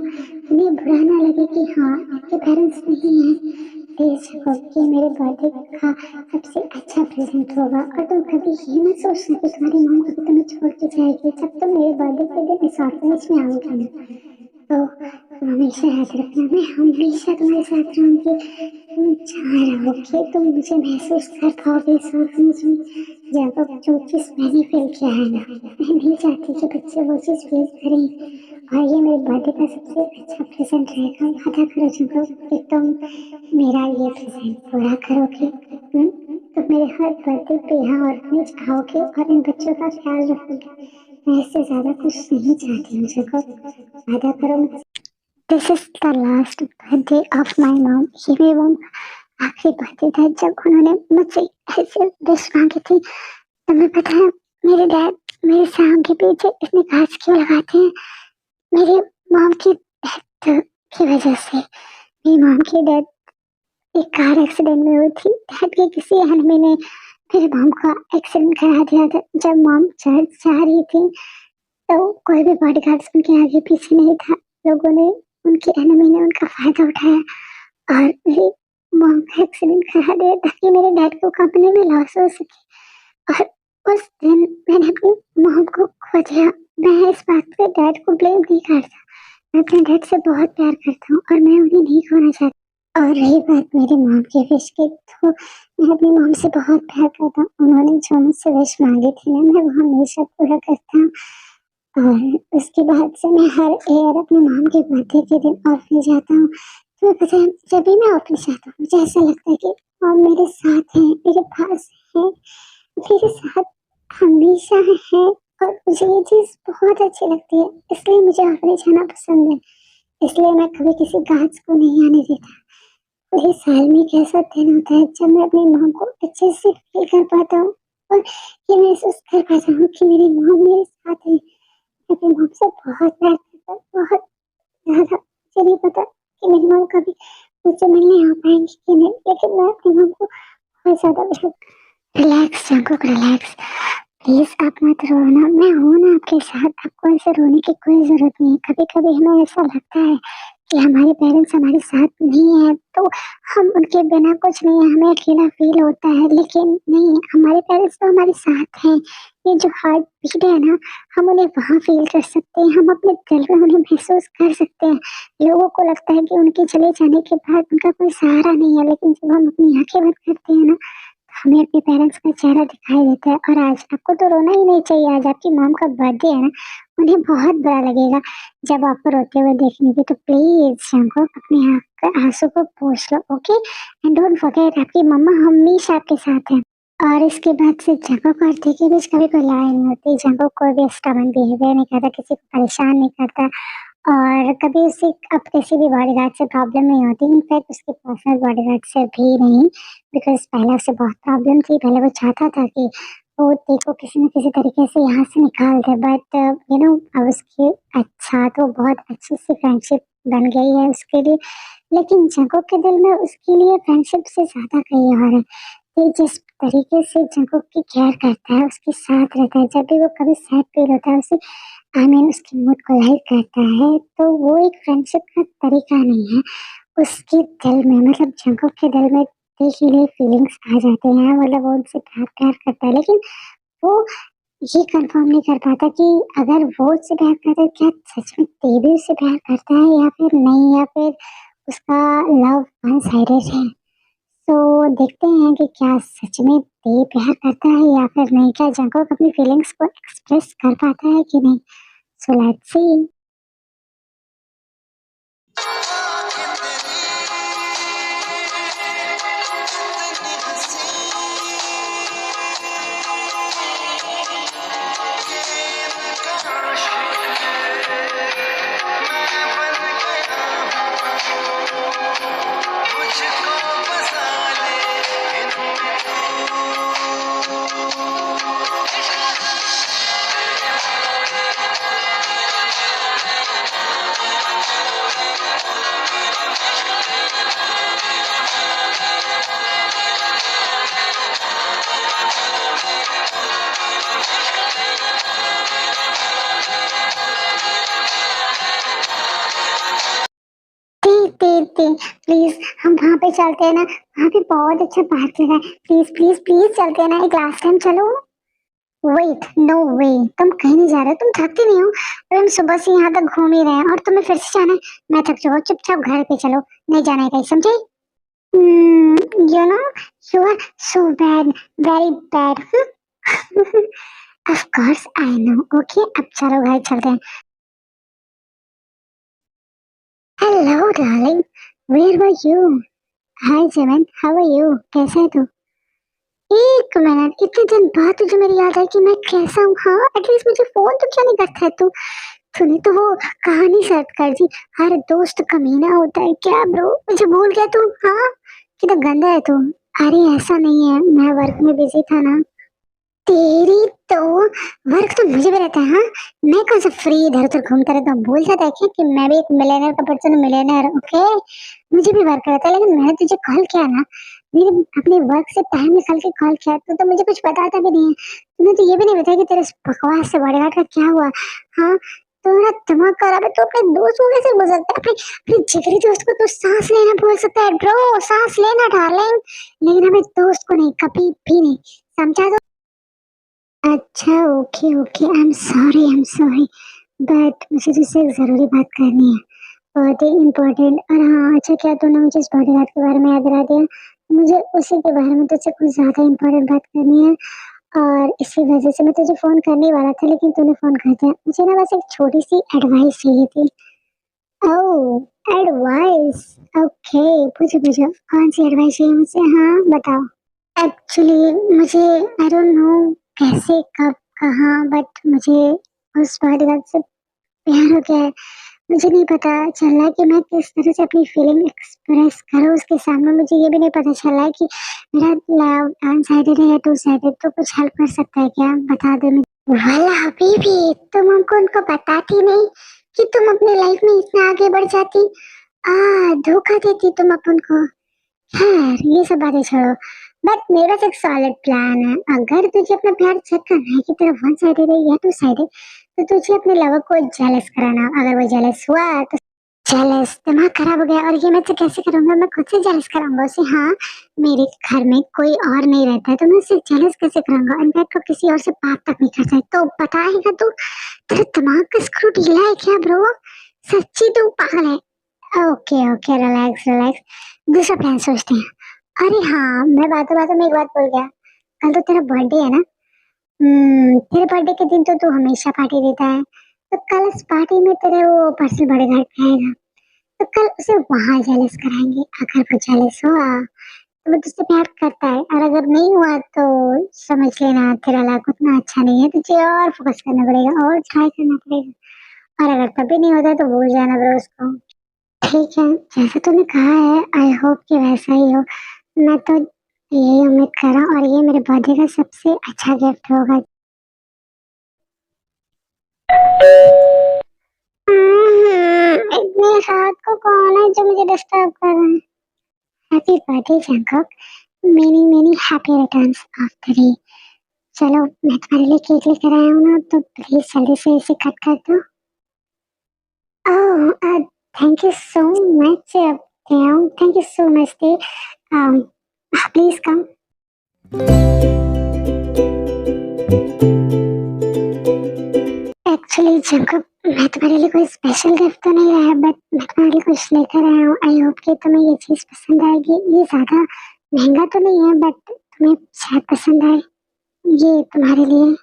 उन्हें बुरा ना लगे कि हाँ, इनके पेरेंट्स नहीं हैं। प्लीज़ जंकुक, ये मेरे बर्थडे का सबसे अच्छा प्रेज़ेंट होगा। और तुम कभी ये मत सोचना कि तुम्हारी मॉम कभी तुम्हें छोड़ के जाएगी। जब तुम मेरे बर्थडे के दिन इस ऑर्फनेज में आओगी ना, तो तुम हमेशा याद रखना, मैं हमेशा तुम्हारे साथ रहूँगी। तुम जहाँ रहोगे तुम मुझे महसूस कर पाओगे इस ऑर्फनेज में। जब जो चीज़ मैंने फ़ील किया है ना, मैं नहीं चाहती कि बच्चे वो चीज़ फ़ील करें। और ये मेरे बर्थडे का सबसे अच्छा प्रेज़ेंट रहेगा। वादा करो जंकुक कि तुम मेरा ये प्रेज़ेंट पूरा करोगे। तुम मेरे हर बर्थडे पे यहाँ ऑर्फनेज आओगे और इन बच्चों का ख्याल रखोगे। मैं इससे ज़्यादा कुछ नहीं चाहती हूँ जंकुक, वादा करो मुझसे। This is the last birthday of my mom. ये मेरी मॉम आखिरी बर्थडे था जब उन्होंने मुझसे ऐसे विश मांगी थी। तुम्हें पता है मेरे डैड मेरे सर के पीछे इतने घास क्यों लगाते हैं? मेरी मॉम की डेथ की वजह से। मेरी मॉम की डेथ एक कार एक्सीडेंट में हुई थी। डैड के किसी आदमी ने मेरे मॉम का एक्सीडेंट करा दिया था। जब मॉम चर्च जा रही थी तो कोई भी बॉडीगार्ड्स उनके आगे पीछे नहीं था। लोगों ने उनके एनिमी ने उनका फायदा उठाया और मेरी मॉम का एक्सीडेंट करा दिया ताकि मेरे डैड को कंपनी में लॉस हो सके। और उस दिन मैंने अपनी मॉम को खो दिया। मैं इस बात पे डैड को ब्लेम नहीं करता। मैं अपने डैड से बहुत प्यार करता हूँ और मैं उन्हें नहीं खोना चाहती। और रही बात मेरी मॉम की विश की, तो मैं अपनी मॉम से बहुत प्यार करता हूँ। उन्होंने जो मुझसे विश मांगी थी ना, मैं वो हमेशा पूरा करता हूँ। और उसके बाद से मैं हर ईयर अपनी मॉम के बर्थडे के दिन ऑफिस जाता हूँ। तो पता है, जब भी मैं ऑफिस जाता हूँ मुझे ऐसा लगता है कि मॉम मेरे साथ है, मेरे पास है, मेरे साथ हमेशा है। और मुझे ये चीज़ बहुत अच्छी लगती है, इसलिए मुझे ऑफिस जाना पसंद है। इसलिए मैं कभी किसी गार्ड्स को नहीं आने देता। पूरे साल में एक ऐसा दिन होता है जब मैं अपनी माँ को अच्छे से फील कर पाता हूँ और ये महसूस कर पाता हूँ कि मेरी माँ मेरे साथ है। मैं अपनी माँ से बहुत प्यार करता हूँ, बहुत ज़्यादा। मुझे नहीं पता कि मेरी माँ कभी मुझसे मिलने आ पाएंगी कि नहीं, लेकिन मैं अपनी माँ को बहुत ज़्यादा। Relax Jungkook, relax. प्लीज आप मत रोना, मैं हूँ ना आपके साथ। आपको ऐसे रोने की कोई जरूरत नहीं है। कभी कभी हमें ऐसा लगता है कि हमारे पेरेंट्स हमारे साथ नहीं है तो हम उनके बिना कुछ नहीं है, हमें अकेला फील होता है। लेकिन नहीं, हमारे पेरेंट्स तो हमारे साथ हैं। ये जो हार्ट बीट है ना, हम उन्हें वहाँ फील कर सकते हैं, हम अपने दिल में उन्हें महसूस कर सकते हैं। लोगों को लगता है कि उनके चले जाने के बाद उनका कोई सहारा नहीं है, लेकिन जब हम अपनी आंखें बंद करते हैं ना, हमें अपने पेरेंट्स का चेहरा दिखाई देता है। और आज आपको तो रोना ही नहीं चाहिए, आज आपकी मॉम का बर्थडे है ना, उन्हें बहुत बुरा लगेगा जब आपको रोते हुए देखेंगे। तो प्लीज शांको, अपने आंसू को पोंछ लो, ओके? एंड डोंट फॉरगेट, आपकी मम्मा हमेशा आपके साथ है। और इसके बाद से जंकुक और टी के बीच कभी कोई लड़ाई नहीं होती। जंकुक कोई भी स्टबर्न बिहेवियर नहीं करता, किसी को परेशान नहीं करता और कभी उसे अब किसी भी बॉडीगार्ड से प्रॉब्लम नहीं होती। इनफैक्ट उसके पर्सनल बॉडीगार्ड से भी नहीं, बिकॉज़ पहले उसे बहुत प्रॉब्लम थी। पहले वो चाहता था कि वो देखो किसी न किसी तरीके से यहाँ से निकाल दे, बट अब उसकी अच्छा तो बहुत अच्छी सी फ्रेंडशिप बन गई है उसके लिए। लेकिन जंकुक के दिल में उसके लिए फ्रेंडशिप से ज़्यादा कहीं और है। ये जिस तरीके से जंकुक की केयर करता है, उसके साथ रहता है, जब भी वो कभी सैड फील होता है उसे उसकी मूड को लाइट करता है, तो वो एक फ्रेंडशिप का तरीका नहीं है। उसके दिल में, मतलब जंकुक के दिल में देखिए फीलिंग्स आ जाते हैं, मतलब वो उनसे प्यार करता है, लेकिन वो ये कंफर्म नहीं कर पाता कि अगर वो उससे प्यार करता है, क्या सच में ते भी उससे प्यार करता है या फिर नहीं, या फिर उसका लव वन साइडेड है। तो देखते हैं कि क्या सच में ते प्यार करता है या फिर नहीं, क्या जंकुक अपनी फीलिंग्स को एक्सप्रेस कर पाता है कि नहीं। So let's see. प्लीज हम वहाँ पे चलते हैं ना, वहाँ पे बहुत अच्छा पार्क है। प्लीज प्लीज प्लीज चलते हैं ना, एक लास्ट टाइम चलो। वेट, नो वे, तुम कहीं नहीं जा रहे, तुम थकते नहीं हो? अरे हम सुबह से यहाँ तक घूम ही रहे हैं और तुम्हें फिर से जाना है? मैं थक चुका हूँ, चुपचाप घर पे चलो, नहीं जाना है कहीं, समझे? You know, you are so bad, very bad. Of course I know, okay अब चलो घर चलते हैं। Hello darling, where were you? Hi Jimin, how are you? कैसा है तू? एक मिनट, इतने दिन बाद तुझे मेरी याद आई कि मैं कैसा हूँ? हाँ, एटलीस्ट मुझे फोन तो क्यों नहीं करता है तू? तूने तो वो कहानी सेट कर दी, हर दोस्त कमीना होता है क्या ब्रो? मुझे भूल गया तू? हाँ, कितना गंदा है तू। अरे ऐसा नहीं है, मैं वर्क में बिजी था ना। तेरी तो वर्क तो मुझे भी रहता है। हाँ, मैं कौन सा फ्री इधर उधर घूमता रहता हूँ। भूल जाता है क्या कि मैं भी एक मिलियनर का पर्सन हूँ। मिलियनर ओके, मुझे भी वर्क रहता है। लेकिन मैंने तुझे कॉल किया ना, मैंने अपने वर्क से टाइम निकाल के कॉल किया, तो मुझे कुछ बताता भी नहीं है। तूने तो ये भी नहीं बताया कि तेरे बकवास से बॉडीगार्ड का क्या हुआ। हाँ, तुम्हारा दिमाग खराब है तो अपने दोस्त को कैसे बोल सकता है। अपने अपने जिगरी दोस्त को तो सांस लेना बोल सकता है ब्रो, सांस लेना डार्लिंग, लेकिन अपने दोस्त को नहीं, कभी भी नहीं। समझा? अच्छा, okay, okay, I am sorry, but मुझे तुझसे एक ज़रूरी बात करनी है, बहुत ही इम्पोर्टेंट। और हाँ, अच्छा किया तूने मुझे इस बॉडीगार्ड के बारे में याद दिला दिया। मुझे उसी के बारे में तुझसे कुछ ज़्यादा इम्पोर्टेंट बात करनी है, और इसी वजह से मैं तुझे फ़ोन करने ही वाला था, लेकिन तूने फ़ोन कर दिया। मुझे ना बस एक छोटी-सी एडवाइस चाहिए थी। ओह! एडवाइस, ओके, पूछो, पूछो, कौन-सी एडवाइस चाहिए मुझसे? हाँ, बताओ। एक्चुअली मुझे आई डोंट नो कैसे, कब, कहाँ, बट मुझे उस बॉडीगार्ड से प्यार हो गया है। मुझे नहीं पता चल रहा है कि मैं किस तरह से अपनी फीलिंग एक्सप्रेस करूँ उसके सामने। मुझे ये भी नहीं पता चल रहा है कि मेरा लव वन साइडेड है या टू साइडेड। तो कुछ हेल्प कर सकता है क्या? बता दे मुझे। वाला हबीबी, तुम हमको उनको बताती नहीं कि तुम अपनी लाइफ में इतना आगे बढ़ जाती। धोखा देती तुम अपन को। खैर, ये सब बातें छोड़ो, बट मेरे पास एक सॉलिड प्लान है। अगर तुझे अपना प्यार चेक करना है कि तेरा वन साइडेड है या टू साइडेड, तो तुझे अपने लवर को जेलस कराना। अगर वो जेलस हुआ तो जेलस दिमाग खराब हो गया, और ये मैं तो कैसे करूंगा, मैं खुद से जेलस कराऊंगा उसे। हाँ, मेरे घर में कोई और नहीं रहता है तो मैं उसे जेलस कैसे कराऊंगा। इनफैक्ट वो किसी और से बात तक नहीं करता है, तो बताएगा तू? तेरे दिमाग का स्क्रू ढीला है क्या ब्रो? सच्ची तू पागल है। ओके, ओके, रिलैक्स, रिलैक्स, दूसरा प्लान सोचते हैं। अरे हाँ, मैं बातों-बातों में एक बात भूल गया। कल तो तेरा बर्थडे है ना? तेरे बर्थडे के दिन तो तू हमेशा पार्टी देता है। तो कल इस पार्टी में तेरे वो पर्सनल बॉडीगार्ड भी आएगा। तो कल उसे वहाँ जेलस कराएँगे। अगर वो जेलस हुआ तो वो तुझसे प्यार करता है, और अगर नहीं हुआ तो समझ लेना तेरा लक उतना अच्छा नहीं है। तुझे और फोकस करना पड़ेगा और ट्राई करना पड़ेगा। और अगर तब भी नहीं होता तो भूल जाना ब्रो उसको। ठीक है, जैसा तूने कहा है, आई होप कि वैसा ही हो। मैं तो यही उम्मीद कर रहा हूँ, और ये मेरे बर्थडे का सबसे अच्छा गिफ्ट होगा। इतनी रात को कौन है जो मुझे डिस्टर्ब कर रहा है? Happy birthday Jungkook, many many happy returns of the day. चलो, मैं तुम्हारे लिए केक लेकर आया हूँ ना, तो प्लीज जल्दी से इसे कट कर दो। Oh, thank you so much, thank you so much, please come. Actually Jungkook, मैं तुम्हारे लिए कोई स्पेशल गिफ्ट तो नहीं लाया, बट मैं तुम्हारे लिए कुछ लेकर आया हूँ। आई होप कि तुम्हें ये चीज़ पसंद आएगी। ये ज़्यादा महंगा तो नहीं है, बट तुम्हें शायद पसंद आए। ये तुम्हारे लिए।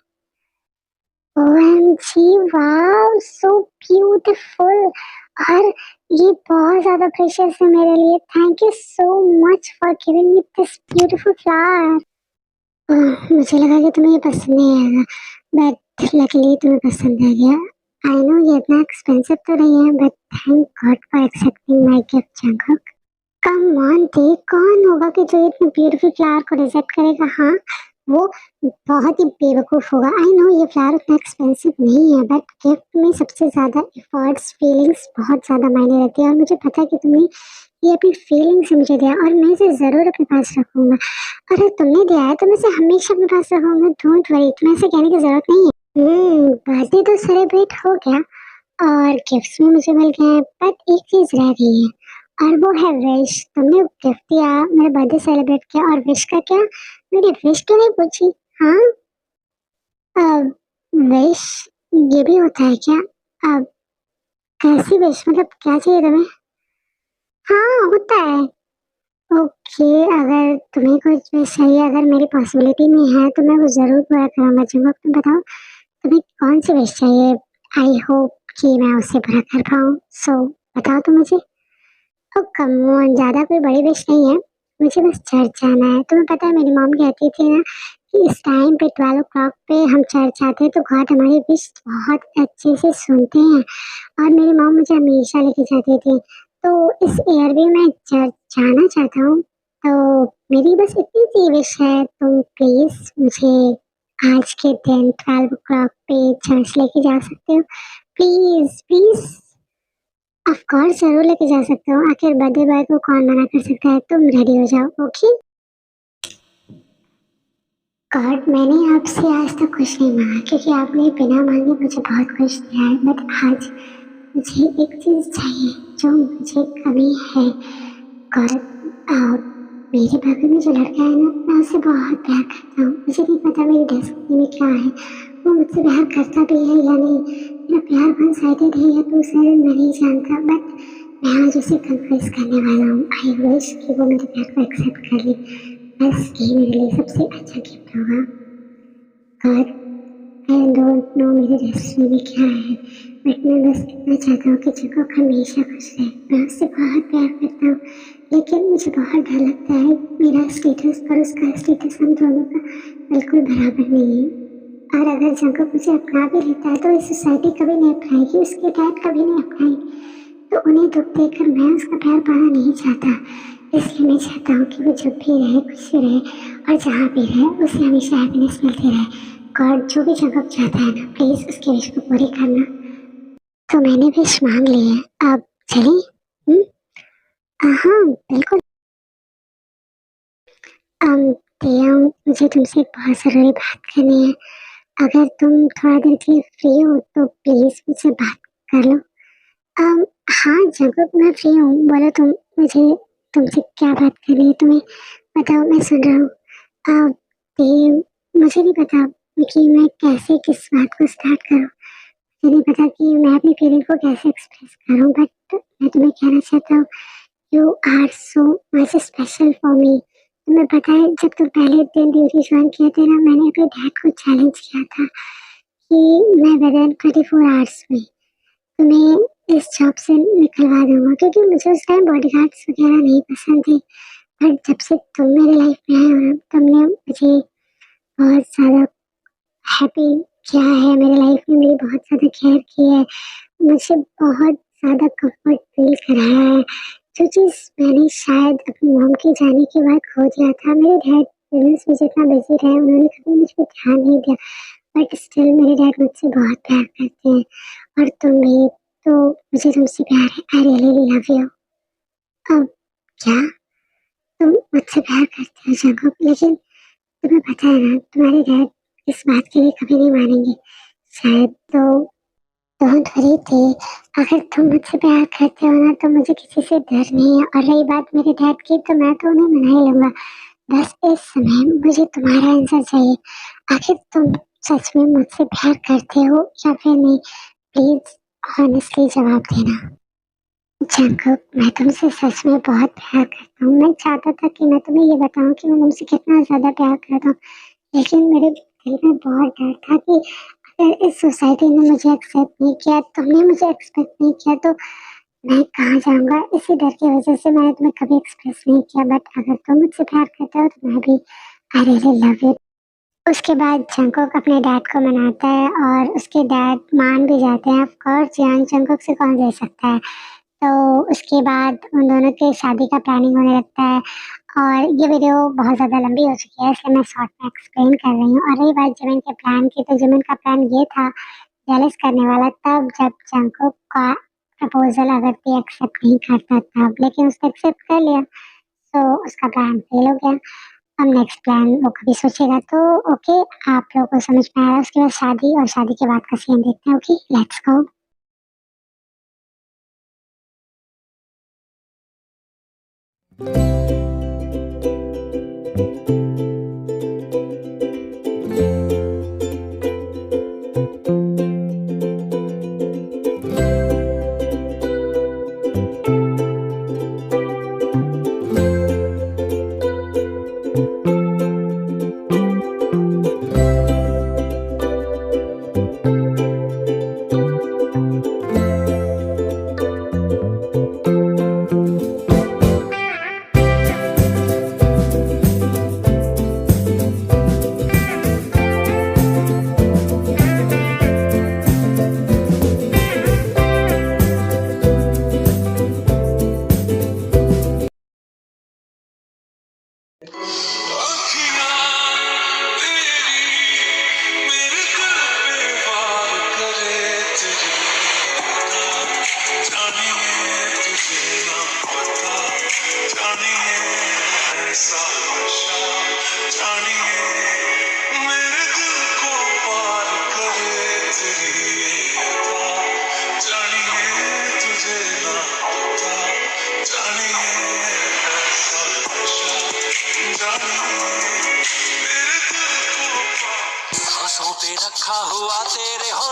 OMG, wow, so beautiful. और ये बहुत ज़्यादा प्रेशियस है मेरे लिए। Thank you so much for giving me this beautiful flower. मुझे लगा कि तुम्हें ये पसंद नहीं आएगा, बट लकीली तुम्हें पसंद आ गया। आई नो ये इतना एक्सपेंसिव तो नहीं है, but thank God for accepting my gift Jungkook. Come on, देख कौन होगा कि जो इतने ब्यूटीफुल फ्लावर को रिजेक्ट करेगा। हाँ, वो बहुत ही बेवकूफ होगा। आई नो ये फ्लावर उतना एक्सपेंसिव नहीं है, बट गिफ्ट में सबसे ज्यादा एफर्ट्स, फीलिंग्स बहुत ज्यादा मायने रहती है। और मुझे पता है कि तुमने ये अपनी फीलिंग से मुझे दिया, और मैं इसे जरूर अपने पास रखूंगा। और अगर तुमने दिया है तो मैं इसे हमेशा अपने पास रखूंगा। डोंट वरी, तुम्हें ऐसे कहने की जरूरत नहीं है। बर्थडे तो सेलिब्रेट हो गया, और गिफ्ट्स भी मुझे मिल गए हैं, बट एक चीज रह गई है, और वो है विश। तुमने गिफ्ट दिया, मेरा बर्थडे सेलिब्रेट किया, और विश का क्या? मेरी विश क्यों नहीं पूछी? हाँ, अब विश ये भी होता है क्या? अब कैसी विश, मतलब क्या चाहिए तुम्हें? हाँ, होता है। ओके, अगर तुम्हें कुछ विश चाहिए, अगर मेरी पॉसिबिलिटी में है तो मैं वो जरूर पूरा करूंगा। जब तुम बताओ तुम्हें कौन सी विश चाहिए। आई होप कि मैं उसे पूरा कर पाऊँ। सो बताओ तो मुझे। ओह कम ऑन, ज़्यादा कोई बड़ी विश नहीं है। मुझे बस चर्च जाना है। तुम्हें पता है मेरी मॉम कहती थी ना कि इस टाइम पे 12 o'clock पे हम चर्च आते हैं तो गॉड हमारी विश बहुत अच्छे से सुनते हैं, और मेरी मॉम मुझे हमेशा लेके जाती थी। तो इस ईयर भी मैं चर्च जाना चाहता हूँ। तो मेरी बस इतनी सी विश है, तुम प्लीज़ मुझे आज के दिन 12 o'clock पे चर्च लेके जा सकते हो? Please please. ऑफ कोर्स जरूर लेके जा सकते हो, आखिर बर्थडे बॉय को कौन मना कर सकता है। तुम रेडी हो जाओ। ओके गॉड, मैंने आपसे आज तक कुछ नहीं मांगा क्योंकि आपने बिना मांगे मुझे बहुत कुछ दिया है, बट आज मुझे एक चीज चाहिए जो मुझे कमी है। गॉड, मेरे बगल में जो लड़का है ना, मैं उससे बहुत प्यार करता हूँ। मुझे नहीं पता मेरी डेस्टिनी में क्या है, वो मुझसे प्यार करता भी है या नहीं, मेरा प्यार वन साइडेड है या टू साइडेड मैं नहीं जानता, बट मैं आज उसे कन्फेस करने वाला हूँ। आई विश कि वो मेरे प्यार को एक्सेप्ट कर ले। बस यही मेरे लिए सबसे अच्छा गिफ्ट होगा। गॉड, आई डोंट नो मेरी डेस्टिनी में क्या है, बट मैं बस इतना चाहता हूँ कि जंगकुक हमेशा खुश रहे। मैं उससे बहुत प्यार करता हूँ, लेकिन मुझे बहुत डर लगता है मेरा स्टेटस और उसका स्टेटस हम दोनों का बिल्कुल बराबर नहीं है। और अगर जंगकुक मुझे अपना भी लेता है तो ये सोसाइटी कभी नहीं अपनाएगी, उसके डैड कभी नहीं अपनाएंगे। तो उन्हें दुख देकर मैं उसका प्यार पाना नहीं चाहता। इसलिए मैं चाहता हूँ कि वो जब भी रहे खुश रहे, और जहाँ भी रहे उसे हमेशा हैप्पीनेस मिलती रहे। गॉड, जो भी जंगकुक चाहता है ना, प्लीज उसकी विश को पूरी करना। तो मैंने विश मांग ली है, अब चलें? हाँ बिल्कुल। दिया, मुझे तुमसे एक बहुत ज़रूरी बात करनी है। अगर तुम थोड़ा देर के लिए फ्री हो तो प्लीज़ मुझसे बात कर लो। अम, हाँ जंगकुक, मैं फ्री हूँ, बोलो तुम। मुझे तुमसे क्या बात करनी है, तुम्हें बताओ, मैं सुन रहा हूँ। देव, मुझे नहीं पता कि मैं कैसे किस बात को स्टार्ट करूँ। मुझे नहीं पता कि मैं अपनी फीलिंग को कैसे एक्सप्रेस करूँ, बट मैं तुम्हें कहना चाहता हूँ, you are so much special for me. तुम्हें पता है, जब तुम पहले दिन ड्यूटी ज्वाइन किए थे ना, मैंने अपने डैड को चैलेंज किया था कि मैं विद इन 24 आवर्स में तुम्हें इस जॉब से निकलवा दूंगा, क्योंकि मुझे उस टाइम बॉडीगार्ड्स वगैरह नहीं पसंद थे। बट जब से तुम मेरे लाइफ में आए हो ना, तुमने मुझे बहुत ज़्यादा हैप्पी किया है, मेरे लाइफ में मेरी बहुत ज़्यादा केयर की है, मुझे बहुत ज़्यादा कंफर्ट फील कराया है। जो चीज़ मैंने शायद अपनी मॉम के जाने के बाद खो दिया था। मेरे डैड बिजनेस में जितना बिजी रहे, उन्होंने कभी मुझ पर ध्यान नहीं दिया, बट स्टिल मेरे डैड मुझसे बहुत प्यार करते हैं। और तुम भी, तो मुझे तुमसे प्यार है। I really love you. अब क्या तुम मुझसे प्यार करते हो जंगकुक, लेकिन तुम्हें पता है ना, तुम्हारे डैड इस बात के लिए कभी नहीं मानेंगे शायद। तो डोंट वरी थे, अगर तुम मुझसे प्यार करते हो ना तो मुझे किसी से डर नहीं है। और रही बात मेरे डैड की, तो मैं तो उन्हें मना ही लूंगा। बस इस समय मुझे तुम्हारा आंसर चाहिए, आखिर तुम सच में मुझसे प्यार करते हो या फिर नहीं? प्लीज ऑनेस्टली जवाब देना। जंगकुक, मैं तुमसे सच में बहुत प्यार करता हूँ। मैं चाहता था कि मैं तुम्हें ये बताऊं कि मैं तुमसे कितना ज्यादा प्यार करता हूँ, लेकिन मेरे दिल में बहुत डर था कि अगर इस सोसाइटी ने मुझे एक्सेप्ट नहीं किया, तुमने मुझे एक्सपेक्ट नहीं किया, तो मैं कहाँ जाऊंगा। इसी डर की वजह से मैंने तुम्हें कभी एक्सप्रेस नहीं किया, बट अगर तुम मुझसे प्यार करते हो तो मैं भी आई रियली लव यू। उसके बाद जंगकुक अपने डैड को मनाता है और उसके डैड मान भी जाते हैं। ऑफ कोर्स जान जंगकुक से कौन दे सकता है। तो उसके बाद उन दोनों के शादी का प्लानिंग होने लगता है। और ये वीडियो बहुत ज़्यादा लंबी हो चुकी है, इसलिए मैं शॉर्ट में एक्सप्लेन कर रही हूँ। और रही बात जिमिन के प्लान की, तो जिमिन का प्लान ये था जेलस करने वाला, तब जब जंगकुक का प्रपोजल अगर कोई एक्सेप्ट नहीं करता तब, लेकिन उसने एक्सेप्ट कर लिया, तो उसका प्लान फेल हो गया। अब नेक्स्ट प्लान वो कभी सोचेगा। तो ओके, आप लोगों को समझ में आया। उसके बाद शादी, और शादी के बाद का सीन देखते हैं। Okay let's go.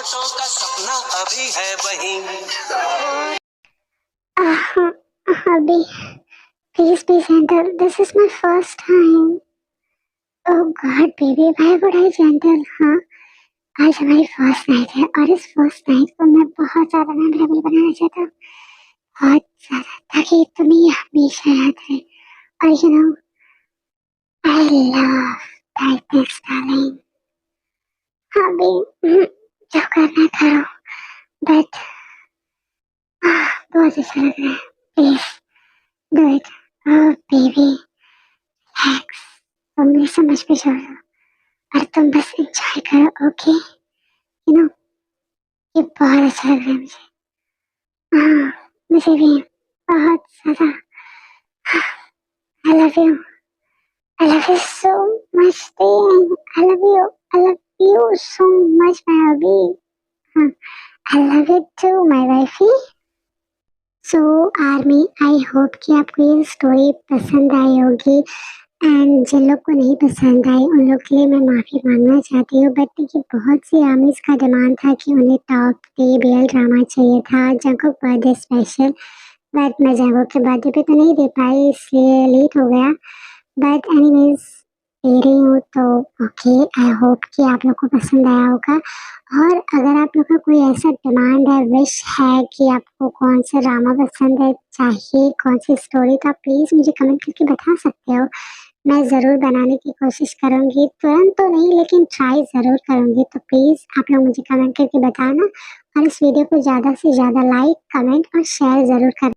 होठों का सपना अभी है वहीं। अभी please be gentle. This is my first time. Oh God, baby, why would I gentle? हाँ, आज हमारी फर्स्ट नाइट है और इस फर्स्ट नाइट को मैं बहुत ज़्यादा मेमोरेबल बनाना चाहता हूँ, बहुत ज़्यादा, ताकि तुम्हें हमेशा याद रहे। और you know, I love tightness, darling. हाँ भी, जो करना करो, but बहुत अच्छा लग रहा है। Please do it. Oh baby, relax. तुम मेरी समझ पे छोड़ दो और तुम बस enjoy करो, okay? You know, ये बहुत अच्छा लग रहा है मुझे। हाँ, मुझे भी बहुत ज़्यादा। I love you. I love you so much, Dean. I love you. I love you so much, my hubby. हाँ, I love you too, my wifey. So, army, I hope कि आपको ये स्टोरी पसंद आई होगी एंड जिन लोग को नहीं पसंद आई उन लोग के लिए मैं माफ़ी मांगना चाहती हूँ। बट देखिए, बहुत सी आर्मीज़ का डिमांड था कि उन्हें टॉप डे BL ड्रामा चाहिए था, जंकुक बर्थडे स्पेशल, बट मैं जंकुक के बर्थडे पे तो नहीं दे पाई, इसलिए लेट हो गया। बट एनीवेज दे रही हूँ तो ओके। आई होप कि आप लोग को पसंद आया होगा। और अगर आप लोग का कोई ऐसा डिमांड है, विश है कि आपको कौन सा ड्रामा पसंद है, चाहिए कौन सी स्टोरी, तो आप प्लीज़ मुझे कमेंट करके बता सकते हो। मैं ज़रूर बनाने की कोशिश करूँगी, तुरंत तो नहीं लेकिन ट्राई ज़रूर करूँगी। तो प्लीज़ आप लोग मुझे कमेंट करके बताना और इस वीडियो को ज़्यादा से ज़्यादा लाइक, कमेंट और शेयर ज़रूर करना।